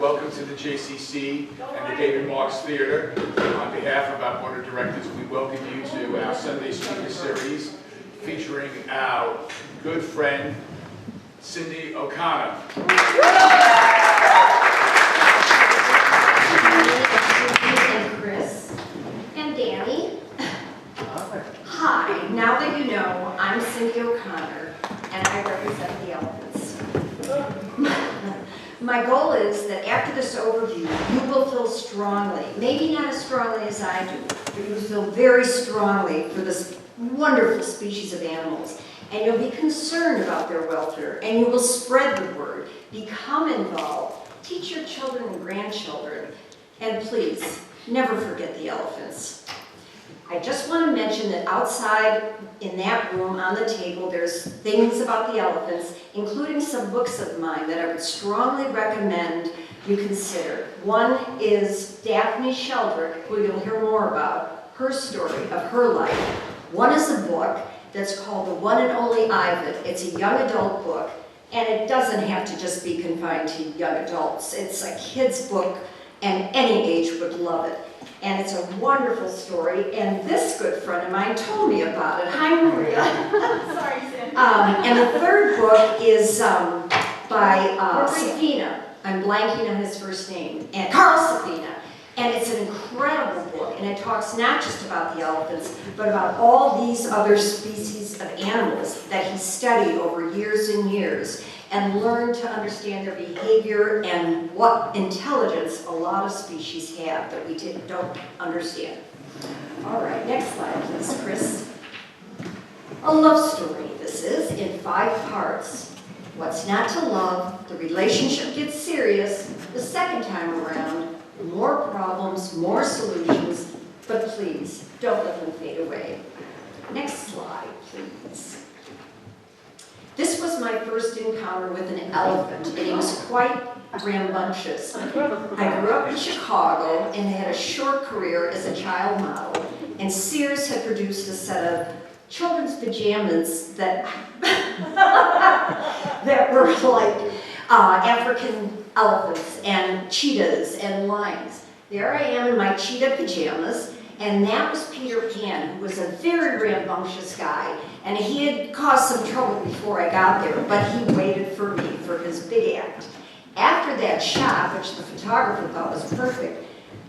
welcome to the JCC and the David Marks Theater. On behalf of our Board of Directors, we welcome you to our Sunday Speaker Series featuring our good friend, Cindy O'Connor. And Chris and Danny. Hi, now that you know, I'm Cynthia O'Connor and I represent the elephants. My goal is that after this overview, you will feel strongly, maybe not as strongly as I do, but you will feel very strongly for this wonderful species of animals. And you'll be concerned about their welfare, and you will spread the word, become involved, teach your children and grandchildren, and please, never forget the elephants. I just want to mention that outside in that room on the table, there's things about the elephants, including some books of mine that I would strongly recommend you consider. One is Daphne Sheldrick, who you'll hear more about, her story of her life. One is a book that's called The One and Only Ivan. It's a young adult book, and it doesn't have to just be confined to young adults. It's a kid's book, and any age would love it. And it's a wonderful story, and this good friend of mine told me about it. Hi, Maria. Sorry, Cynthia. And the third book is by Safina. I'm blanking on his first name. And Carl Safina. And it's an incredible book, and it talks not just about the elephants, but about all these other species of animals that he studied over years and years and learned to understand their behavior and what intelligence a lot of species have that we don't understand. All right, next slide, please, Chris. A love story, this is, in 5 parts. What's not to love, the relationship gets serious, the second time around, more problems, more solutions, but please, don't let them fade away. Next slide, please. This was my first encounter with an elephant, and he was quite rambunctious. I grew up in Chicago and had a short career as a child model, and Sears had produced a set of children's pajamas that, that were like African elephants and cheetahs and lions. There I am in my cheetah pajamas, and that was Peter Pan, who was a very rambunctious guy, and he had caused some trouble before I got there, but he waited for me for his big act. After that shot, which the photographer thought was perfect,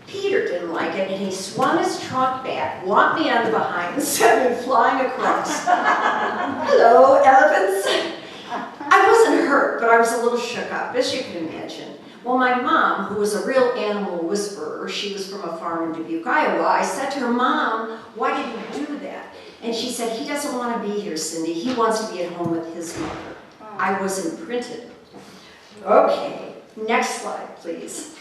Peter didn't like it, and he swung his trunk back, walked me on the behind, and sent me flying across. Hello, elephants. I wasn't hurt, but I was a little shook up, as you can imagine. Well, my mom, who was a real animal whisperer, she was from a farm in Dubuque, Iowa, I said to her, Mom, why did you do that? And she said, he doesn't want to be here, Cindy. He wants to be at home with his mother. I was imprinted. Okay, next slide, please.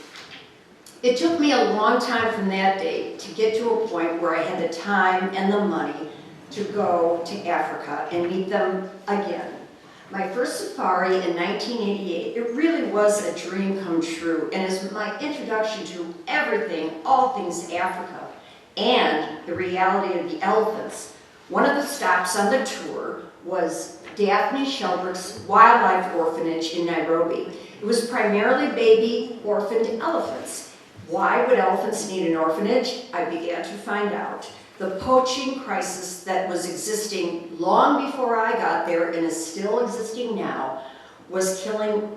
It took me a long time from that day to get to a point where I had the time and the money to go to Africa and meet them again. My first safari in 1988, it really was a dream come true, and is my introduction to everything, all things Africa, and the reality of the elephants. One of the stops on the tour was Daphne Sheldrick's Wildlife Orphanage in Nairobi. It was primarily baby orphaned elephants. Why would elephants need an orphanage? I began to find out. The poaching crisis that was existing long before I got there and is still existing now was killing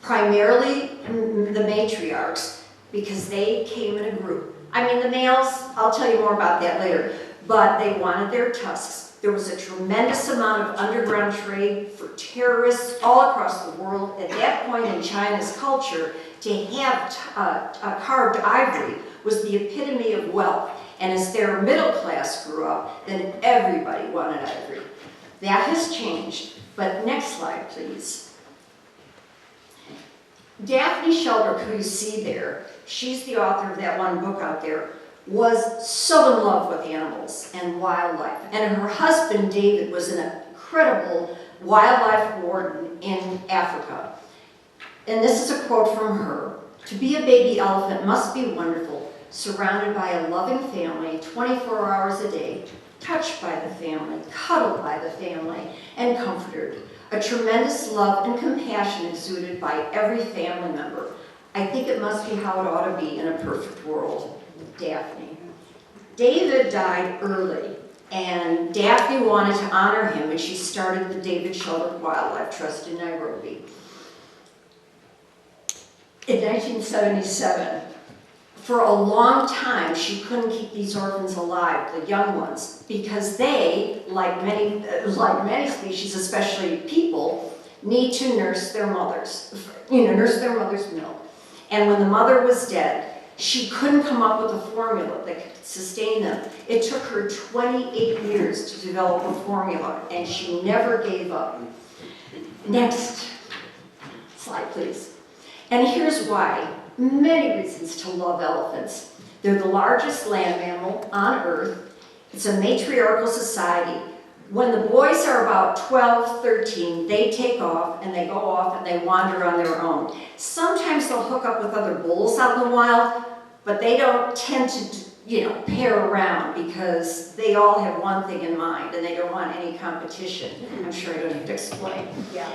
primarily the matriarchs because they came in a group. I mean, the males, I'll tell you more about that later, but they wanted their tusks. There was a tremendous amount of underground trade for terrorists all across the world. At that point in China's culture, to have carved ivory was the epitome of wealth. And as their middle class grew up, then everybody wanted ivory. That has changed, but next slide, please. Daphne Sheldrick, who you see there, she's the author of that one book out there, was so in love with animals and wildlife. And her husband, David, was an incredible wildlife warden in Africa. And this is a quote from her. "To be a baby elephant must be wonderful, surrounded by a loving family 24 hours a day, touched by the family, cuddled by the family, and comforted. A tremendous love and compassion exuded by every family member. I think it it must be how it ought to be in a perfect world. Daphne. David died early, and Daphne wanted to honor him, and she started the David Sheldon Wildlife Trust in Nairobi. In 1977, for a long time, she couldn't keep these orphans alive, the young ones, because they, like many species, especially people, need to nurse their mothers, nurse their mother's milk. And when the mother was dead, she couldn't come up with a formula that could sustain them. It took her 28 years to develop a formula, and she never gave up. Next slide, please. And here's why. Many reasons to love elephants. They're the largest land mammal on Earth. It's a matriarchal society. When the boys are about 12, 13, they take off and they go off and they wander on their own. Sometimes they'll hook up with other bulls out in the wild, but they don't tend to, pair around because they all have one thing in mind and they don't want any competition. I'm sure I don't have to explain. Yeah.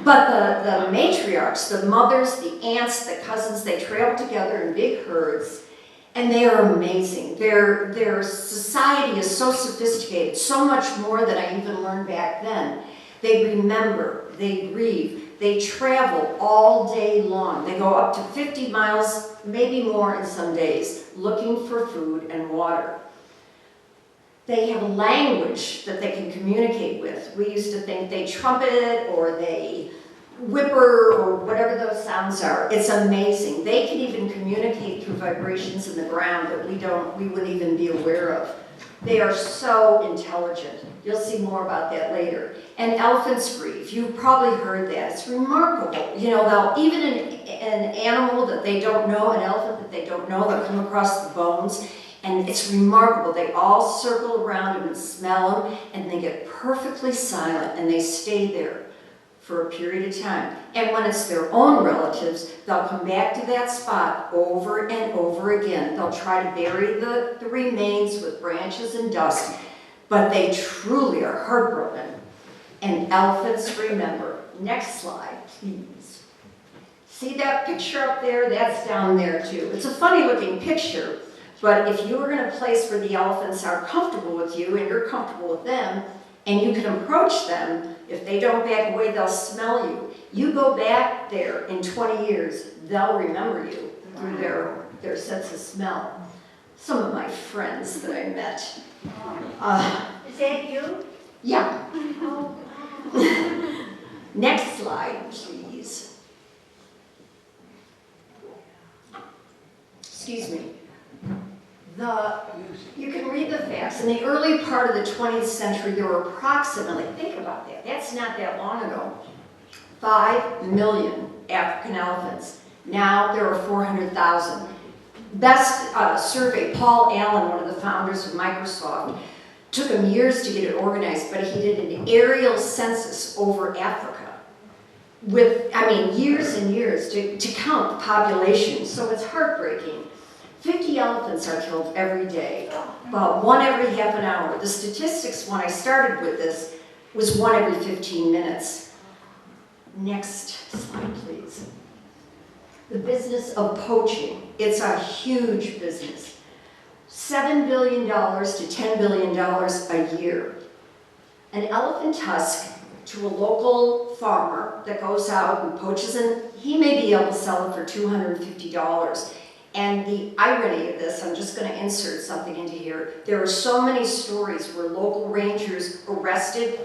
But the matriarchs, the mothers, the aunts, the cousins, they travel together in big herds, and they are amazing. Their society is so sophisticated, so much more than I even learned back then. They remember, they grieve, they travel all day long. They go up to 50 miles, maybe more in some days, looking for food and water. They have a language that they can communicate with. We used to think they trumpet or they whipper or whatever those sounds are. It's amazing. They can even communicate through vibrations in the ground that we wouldn't even be aware of. They are so intelligent. You'll see more about that later. And elephants grieve. You've probably heard that. It's remarkable. They'll even an animal that they don't know, an elephant that they don't know, they'll come across the bones. And it's remarkable. They all circle around them and smell them, and they get perfectly silent, and they stay there for a period of time. And when it's their own relatives, they'll come back to that spot over and over again. They'll try to bury the remains with branches and dust, but they truly are heartbroken. And elephants remember. Next slide, please. See that picture up there? That's down there too. It's a funny looking picture, but if you were in a place where the elephants are comfortable with you and you're comfortable with them, and you can approach them, if they don't back away, they'll smell you. You go back there in 20 years, they'll remember you through their sense of smell. Some of my friends that I met. Is that you? Yeah. Oh. Next slide, please. Excuse me. You can read the facts. In the early part of the 20th century, there were approximately, think about that, that's not that long ago, 5 million African elephants. Now there are 400,000. Best survey, Paul Allen, one of the founders of Microsoft, took him years to get it organized, but he did an aerial census over Africa with, years and years to count the population, so it's heartbreaking. 50 elephants are killed every day, about one every half an hour. The statistics when I started with this was one every 15 minutes. Next slide, please. The business of poaching. It's a huge business. $7 billion to $10 billion a year. An elephant tusk to a local farmer that goes out and poaches, and he may be able to sell it for $250. And the irony of this, I'm just going to insert something into here. There are so many stories where local rangers arrested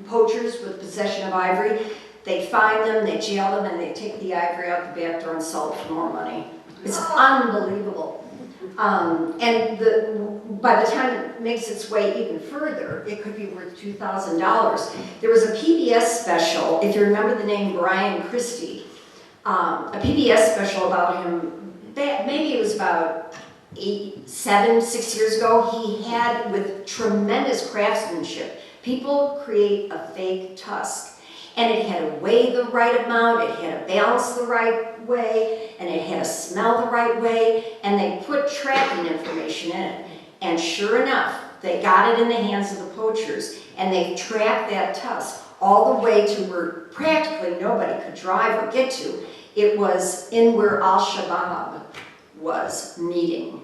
poachers with possession of ivory. They find them, they jail them, and they take the ivory out the back door and sell it for more money. It's unbelievable. By the time it makes its way even further, it could be worth $2,000. There was a PBS special, if you remember the name Brian Christie, a PBS special about him, maybe it was about 6 years ago. He had, with tremendous craftsmanship, people create a fake tusk. And it had to weigh the right amount, it had to balance the right way, and it had to smell the right way, and they put tracking information in it. And sure enough, they got it in the hands of the poachers, and they tracked that tusk all the way to where practically nobody could drive or get to. It was in where Al-Shabaab was meeting.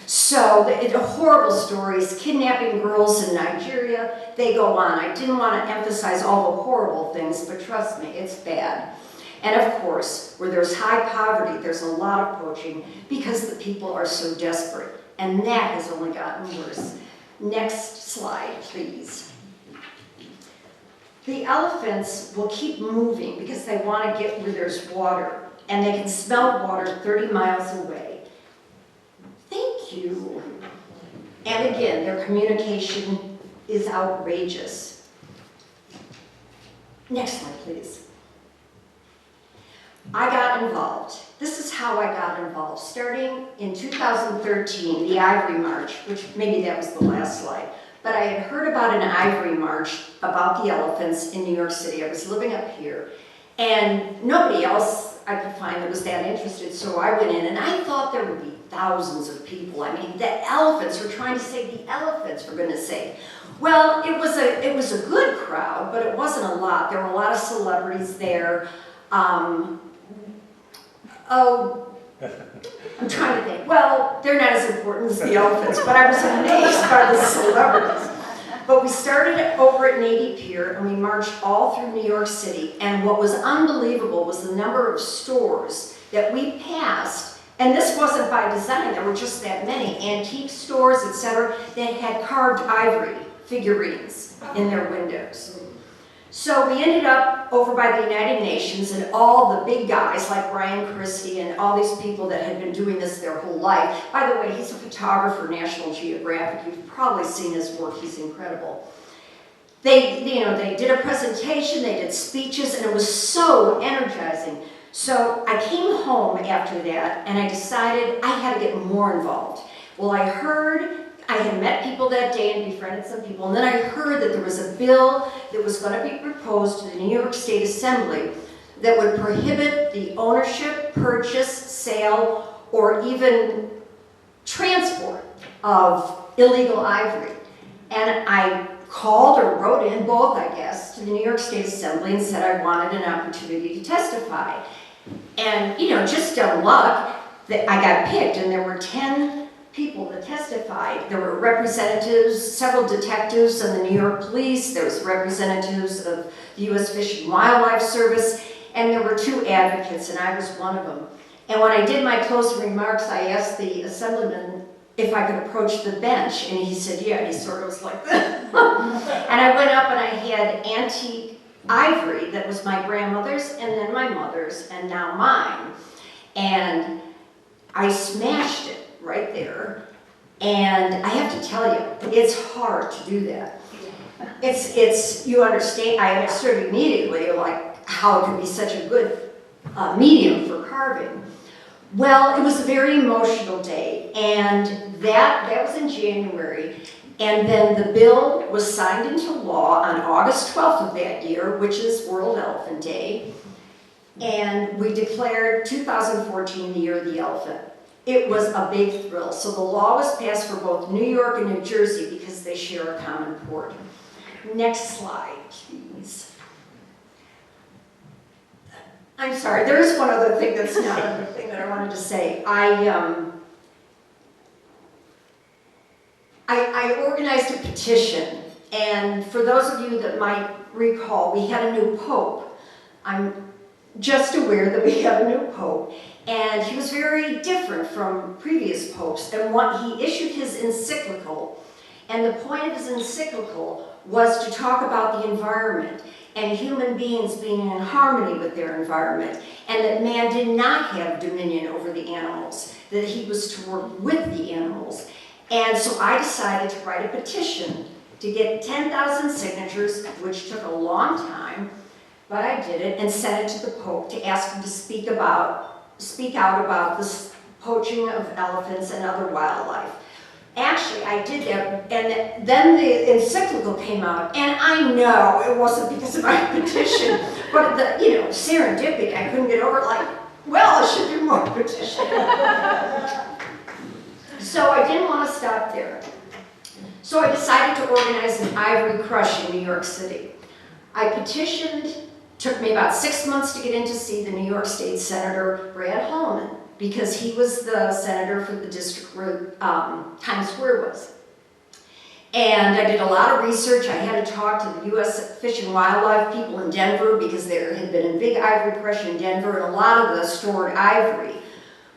So, the horrible stories, kidnapping girls in Nigeria, they go on. I didn't want to emphasize all the horrible things, but trust me, it's bad. And of course, where there's high poverty, there's a lot of poaching because the people are so desperate. And that has only gotten worse. Next slide, please. The elephants will keep moving because they want to get where there's water, and they can smell water 30 miles away. Thank you. And again, their communication is outrageous. Next slide, please. I got involved. This is how I got involved. Starting in 2013, the Ivory March, which maybe that was the last slide, but I had heard about an Ivory March about the elephants in New York City. I was living up here, and nobody else I could find that was that interested, so I went in, and I thought there would be thousands of people. I mean, the elephants, we're trying to save the elephants, for goodness sake. Well, it was a good crowd, but it wasn't a lot. There were a lot of celebrities there. I'm trying to think. Well, they're not as important as the elephants, but I was amazed by the celebrities. But we started over at Navy Pier, and we marched all through New York City. And what was unbelievable was the number of stores that we passed. And this wasn't by design. There were just that many antique stores, etc., that had carved ivory figurines in their windows. So we ended up over by the United Nations, and all the big guys like Brian Christie and all these people that had been doing this their whole life. By the way, he's a photographer, National Geographic. You've probably seen his work. He's incredible. They did a presentation, they did speeches, and it was so energizing. So I came home after that, and I decided I had to get more involved. Well, I had met people that day and befriended some people, and then I heard that there was a bill that was going to be proposed to the New York State Assembly that would prohibit the ownership, purchase, sale, or even transport of illegal ivory. And I called or wrote in, both I guess, to the New York State Assembly and said I wanted an opportunity to testify. And, just dumb luck, that I got picked, and there were 10 people that testified. There were representatives, several detectives and the New York Police, there was representatives of the U.S. Fish and Wildlife Service, and there were 2 advocates, and I was one of them. And when I did my closing remarks, I asked the assemblyman if I could approach the bench, and he said, yeah, he sort of was like that. And I went up and I had antique ivory that was my grandmother's, and then my mother's, and now mine. And I smashed it right there, and I have to tell you, it's hard to do that. You understand, I understood immediately, like, how it could be such a good medium for carving. Well, it was a very emotional day, and that was in January, and then the bill was signed into law on August 12th of that year, which is World Elephant Day, and we declared 2014 the Year of the Elephant. It was a big thrill. So the law was passed for both New York and New Jersey because they share a common port. Next slide, please. I'm sorry, there is one other thing that's not a thing that I wanted to say. I organized a petition, and for those of you that might recall, we had a new pope. I'm just aware that we have a new pope, and he was very different from previous popes, and he issued his encyclical, and the point of his encyclical was to talk about the environment and human beings being in harmony with their environment, and that man did not have dominion over the animals, that he was to work with the animals. And so I decided to write a petition to get 10,000 signatures, which took a long time, but I did it and sent it to the Pope to ask him to speak out about this poaching of elephants and other wildlife. Actually, I did that, and then the encyclical came out, and I know it wasn't because of my petition, but serendipity, I couldn't get over it, like, well, I should do more petition. So I didn't want to stop there. So I decided to organize an ivory crush in New York City. I petitioned Took me about 6 months to get in to see the New York State Senator Brad Holman, because he was the senator for the district where Times Square was. And I did a lot of research. I had to talk to the U.S. Fish and Wildlife people in Denver, because there had been a big ivory depression in Denver, and a lot of the stored ivory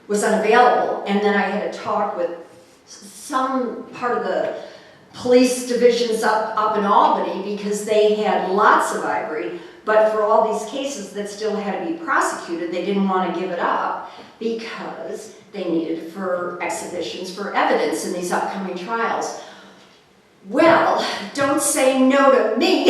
was unavailable. And then I had to talk with some part of the police divisions up in Albany, because they had lots of ivory, but for all these cases that still had to be prosecuted, they didn't want to give it up because they needed it for exhibitions for evidence in these upcoming trials. Well, don't say no to me.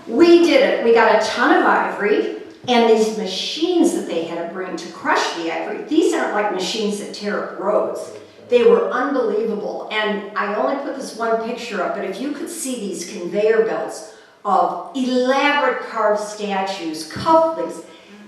We did it. We got a ton of ivory, and these machines that they had to bring to crush the ivory, these aren't like machines that tear up roads. They were unbelievable, and I only put this one picture up, but if you could see these conveyor belts of elaborate carved statues, cufflinks,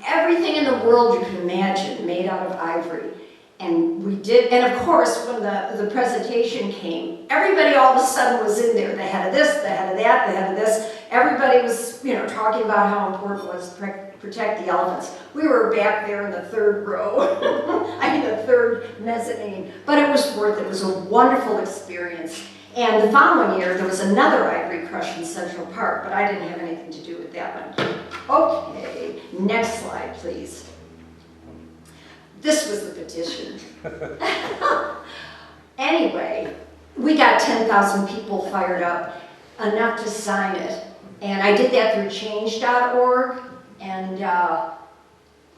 everything in the world you can imagine made out of ivory. And we did, and of course, when the presentation came, everybody all of a sudden was in there. The head of this, the head of that, the head of this. Everybody was, you know, talking about how important it was to protect the elephants. We were back there in the third row, I mean the third mezzanine, but it was worth it. It was a wonderful experience. And the following year, there was another ivory crush in Central Park, but I didn't have anything to do with that one. Okay, next slide, please. This was the petition. Anyway, we got 10,000 people fired up, enough to sign it. And I did that through change.org, and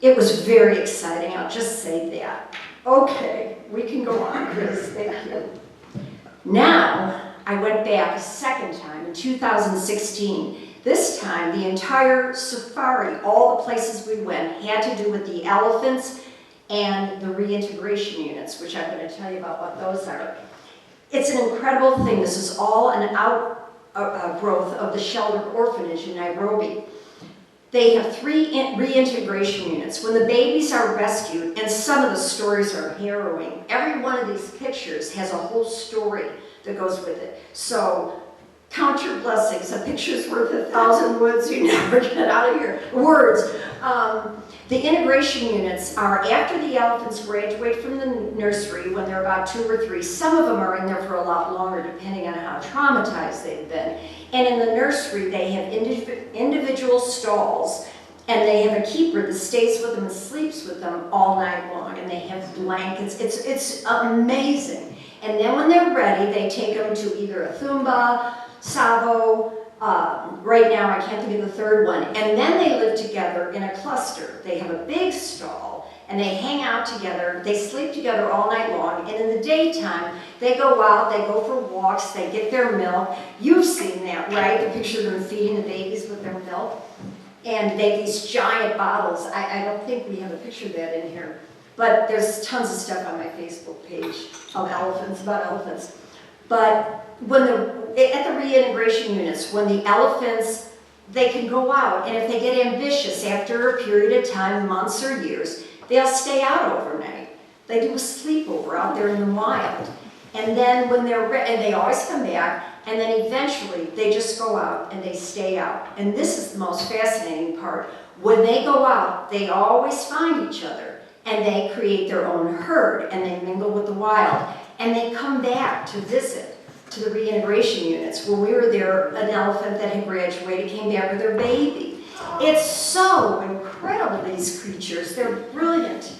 it was very exciting, I'll just say that. Okay, we can go on, Chris, thank you. Now, I went back a second time in 2016. This time, the entire safari, all the places we went, had to do with the elephants and the reintegration units, which I'm going to tell you about what those are. It's an incredible thing. This is all an outgrowth of the Shelter Orphanage in Nairobi. They have 3 reintegration units. When the babies are rescued, and some of the stories are harrowing, every one of these pictures has a whole story that goes with it. So, count your blessings. A picture's worth 1,000 words. You never get out of your words. The integration units are after the elephants graduate from the nursery when they're about 2 or 3. Some of them are in there for a lot longer, depending on how traumatized they've been. And in the nursery, they have individual stalls, and they have a keeper that stays with them and sleeps with them all night long, and they have blankets. It's amazing. And then when they're ready, they take them to either a Thumba, Savo, right now I can't think of the third one, and then they live together in a cluster. They have a big stall, and they hang out together. They sleep together all night long, and in the daytime, they go out, they go for walks, they get their milk. You've seen that, right? The picture of them feeding the babies with their milk. And they have these giant bottles. I don't think we have a picture of that in here, but there's tons of stuff on my Facebook page of elephants, about elephants. But when at the reintegration units, when the elephants, they can go out, and if they get ambitious after a period of time, months or years, they'll stay out overnight. They do a sleepover out there in the wild. And then when they're ready, and they always come back, and then eventually they just go out and they stay out. And this is the most fascinating part. When they go out, they always find each other, and they create their own herd, and they mingle with the wild. And they come back to visit to the reintegration units. When we were there, an elephant that had graduated came back with their baby. It's so incredible, these creatures. They're brilliant.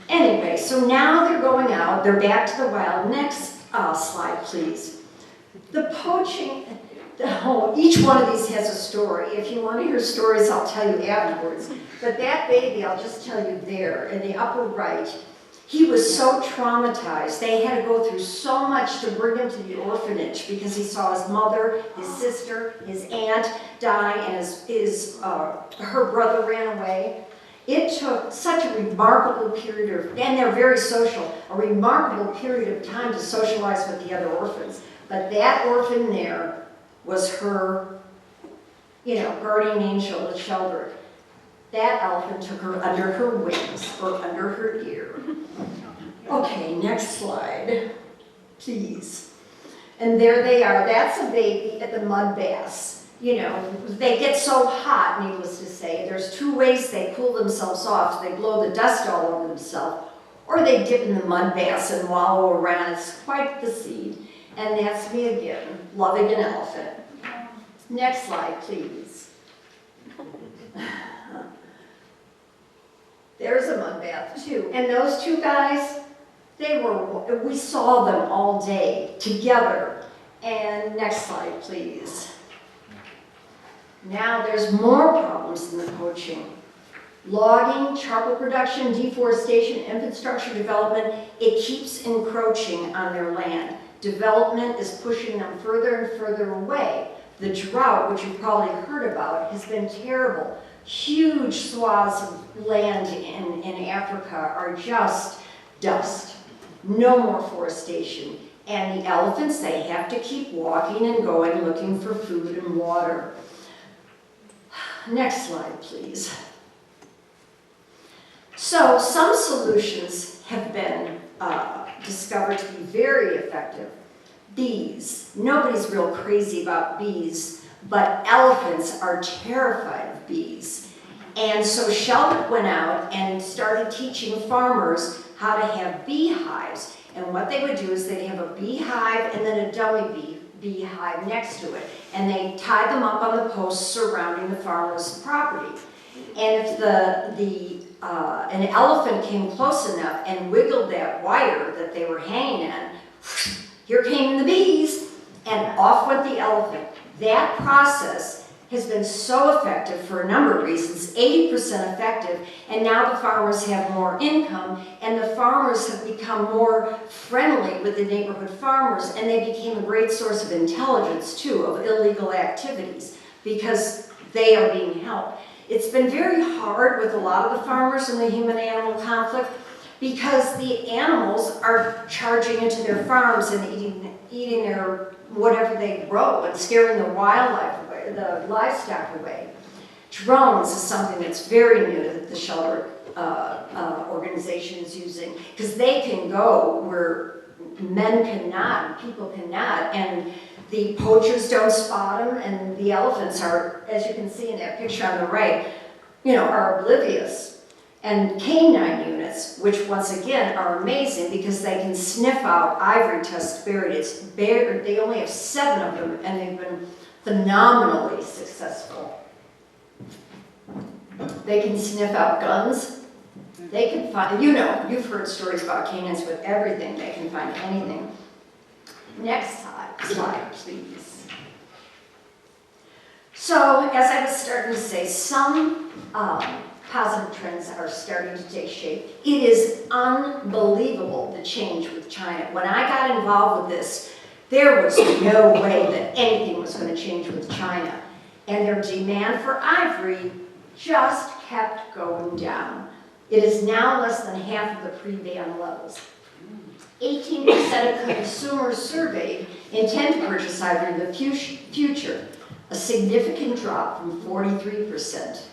Anyway, so now they're going out. They're back to the wild. Next slide, please. The poaching, each one of these has a story. If you want to hear stories, I'll tell you afterwards. But that baby, I'll just tell you there, in the upper right, he was so traumatized. They had to go through so much to bring him to the orphanage because he saw his mother, his sister, his aunt die, and her brother ran away. It took such a remarkable period of, and they're very social, a remarkable period of time to socialize with the other orphans. But that orphan there was her, guardian angel, the shelter. That elephant took her under her wings, or under her ear. Okay, next slide, please. And there they are. That's a baby at the mud bass. you know, they get so hot, needless to say. There's two ways they cool themselves off. They blow the dust all over themselves, or they dip in the mud baths and wallow around. It's quite the scene. And that's me again, loving an elephant. Next slide, please. There's a mud bath too. And those two guys, we saw them all day together. And next slide, please. Now there's more problems in the poaching. Logging, charcoal production, deforestation, infrastructure development, it keeps encroaching on their land. Development is pushing them further and further away. The drought, which you've probably heard about, has been terrible. Huge swaths of land in Africa are just dust. No more forestation. And the elephants, they have to keep walking and going, looking for food and water. Next slide, please. So some solutions have been discovered to be very effective. Bees. Nobody's real crazy about bees, but elephants are terrified of bees. And so Sheldon went out and started teaching farmers how to have beehives. And what they would do is they'd have a beehive and then a dummy beehive next to it. And they tied them up on the posts surrounding the farmer's property. And if an elephant came close enough and wiggled that wire that they were hanging on, here came the bees, and off went the elephant. That process has been so effective for a number of reasons, 80% effective, and now the farmers have more income, and the farmers have become more friendly with the neighborhood farmers, and they became a great source of intelligence, too, of illegal activities, because they are being helped. It's been very hard with a lot of the farmers in the human-animal conflict, because the animals are charging into their farms and eating their whatever they grow and scaring the wildlife away, the livestock away. Drones is something that's very new that the shelter organization is using, because they can go where men cannot, and people cannot, and the poachers don't spot them, and the elephants are, as you can see in that picture on the right, you know, are oblivious. And canine units, which once again are amazing because they can sniff out ivory tusk buried. They only have 7 of them, and they've been phenomenally successful. They can sniff out guns. They can find, you know, you've heard stories about canines with everything. They can find anything. Next slide, please. So, as I was starting to say, some positive trends are starting to take shape. It is unbelievable, the change with China. When I got involved with this, there was no way that anything was going to change with China. And their demand for ivory just kept going down. It is now less than half of the pre-ban levels. 18% of consumers surveyed intend to purchase ivory in the future, a significant drop from 43%.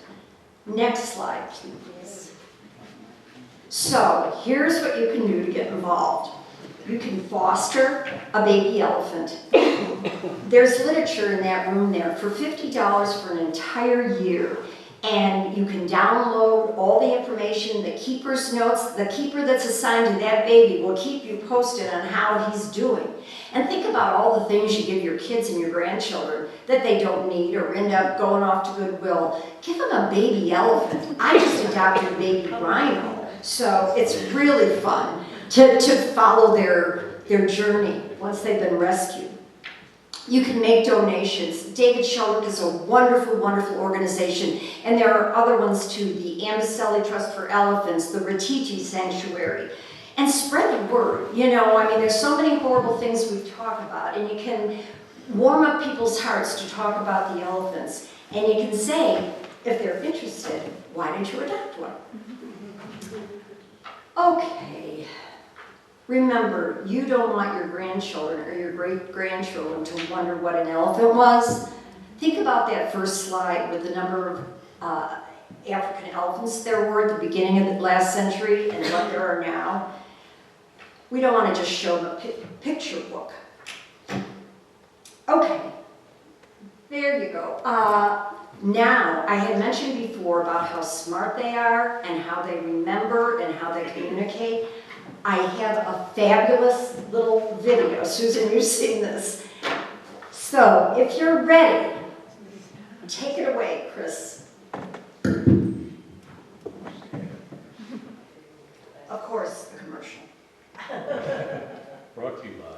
Next slide, please. So, here's what you can do to get involved. You can foster a baby elephant. There's literature in that room there for $50 for an entire year. And you can download all the information, the keeper's notes. The keeper that's assigned to that baby will keep you posted on how he's doing. And think about all the things you give your kids and your grandchildren that they don't need or end up going off to Goodwill. Give them a baby elephant. I just adopted a baby rhino. So it's really fun to follow their journey once they've been rescued. You can make donations. David Sheldrick is a wonderful, wonderful organization. And there are other ones too, the Ambicelli Trust for Elephants, the Ratiti Sanctuary. And spread the word. You know, I mean, there's so many horrible things we talk about, and you can warm up people's hearts to talk about the elephants. And you can say, if they're interested, why don't you adopt one? Okay. Remember, you don't want your grandchildren or your great-grandchildren to wonder what an elephant was. Think about that first slide with the number of African elephants there were at the beginning of the last century and what there are now. We don't want to just show the picture book. Okay. There you go. Now, I had mentioned before about how smart they are and how they remember and how they communicate. I have a fabulous little video. Susan, you've seen this. So, if you're ready, take it away, Chris. Of course, the commercial. Brought to you by.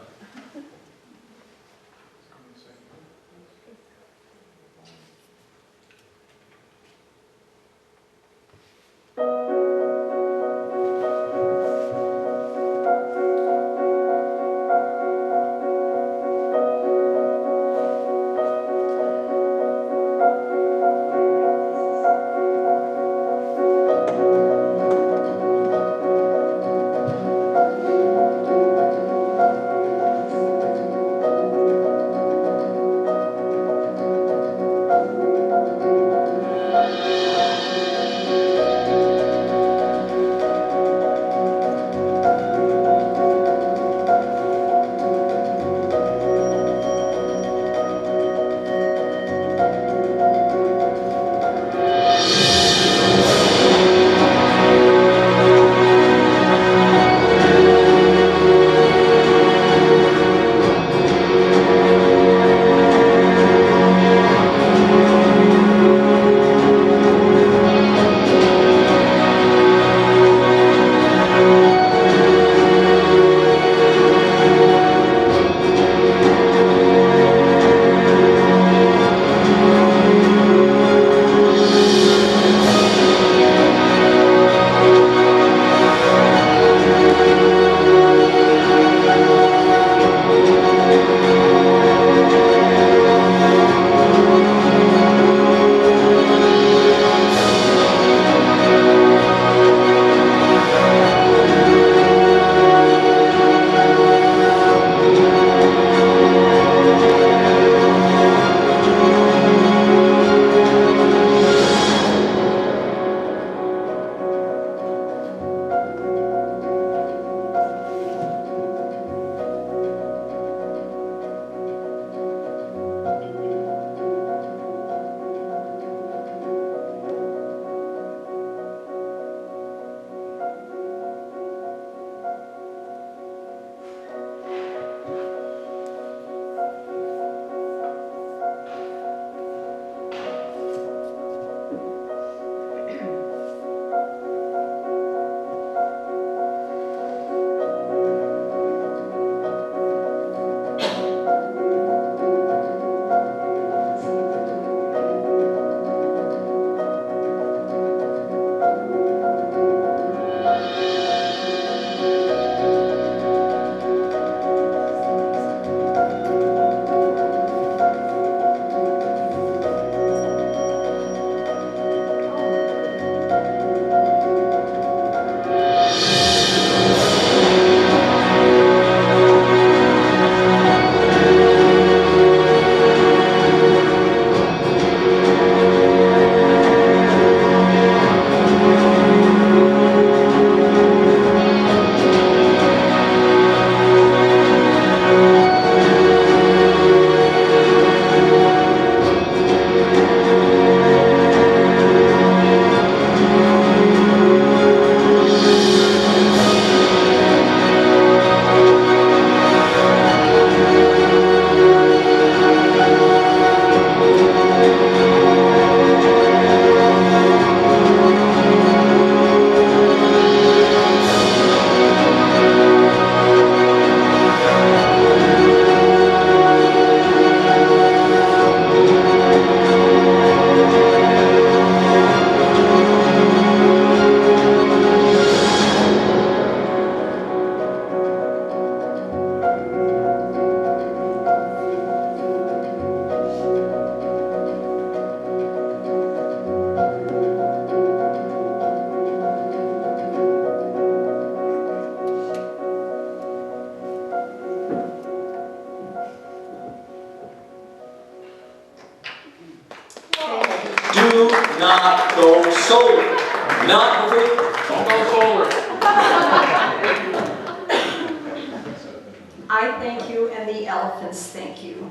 Do not go solar. Not before. Don't go solar. I thank you and the elephants thank you.